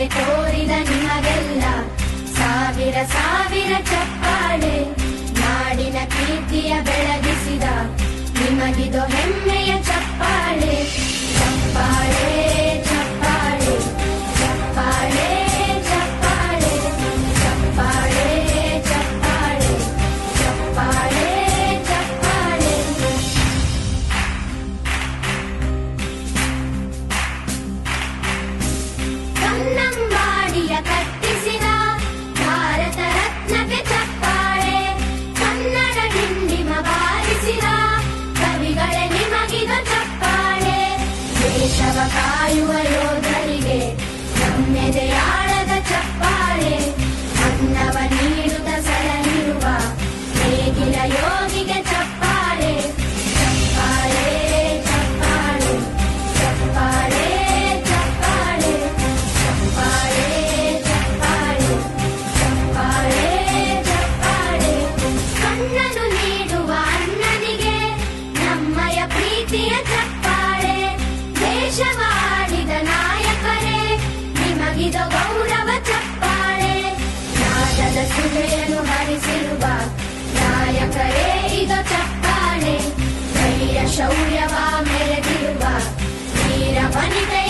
ಸೇವೆ ತೋರಿದ ನಿಮಗೆಲ್ಲ ಸಾವಿರ ಸಾವಿರ ಚಪ್ಪಾಳೆ. ನಾಡಿನ ಕೀರ್ತಿಯ ಬೆಳಗಿಸಿದ ನಿಮಗಿದು ಹೆಮ್ಮೆಯ ಚಪ್ಪಾಳೆ. ಚಪ್ಪಾಳೆ ಚಪ್ಪಾಳೆ ಚಪ್ಪಾಳೆ ಚಪ್ಪಾಳೆ ಚಪ್ಪಾಳೆ ಚಪ್ಪಾಳೆ ಚಪ್ಪಾಳೆ ಚಪ್ಪಾಳೆ. ಕನ್ನಂಬಾಡಿಯ ಕಟ್ಟಿಸಿದ ಭಾರತ ರತ್ನಕ್ಕೆ ಚಪ್ಪಾಳೆ. ಕನ್ನಡ ಡಿಂಡಿಮ ಬಾರಿಸಿದ ಕವಿಗಳೇ ನಿಮಗಿದು ಚಪ್ಪಾಳೆ. ದೇಶವ ಕಾಯುವ ಯೋಧರಿಗೆ ನಮ್ಮೆದೆಯಾಳದ ಚಪ್ಪಾಳೆ. ಅನ್ನವ ನೀಡುತ್ತ ಸಲಹಿರುವ ನೇಗಿಲ ಯೋಗಿಗೆ ಚಪ್ಪಾಳೆ. ಚಪ್ಪಾಳೆ ಚಪ್ಪಾಳೆ ಚಪ್ಪಾಳೆ ಚಪ್ಪಾಳೆ ಚಪ್ಪಾಳೆ ಚಪ್ಪಾಳೆ ಚಪ್ಪಾಳೆ ಚಪ್ಪಾಳೆ. ಕಣ್ಣನು ನೀಡುವ ಅಣ್ಣನಿಗೆ ನಮ್ಮಯ ಪ್ರೀತಿಯ ಚಪ್ಪಾಳೆ. ದೇಶವಾಡಿದ ನಾಯಕರೇ ನಿಮಗಿದು ಗೌರವ ಚಪ್ಪಾಳೆ. ನಾದದ ಸುಧೆಯನ್ನು ಹರಿಸಿರುವ ನಾಯಕರೇ ಇದು ಚಪ್ಪಾಳೆ. ಧೈರ್ಯ ಶೌರ್ಯವ ಮೆರೆದಿರುವ ವೀರ ವನಿತೆ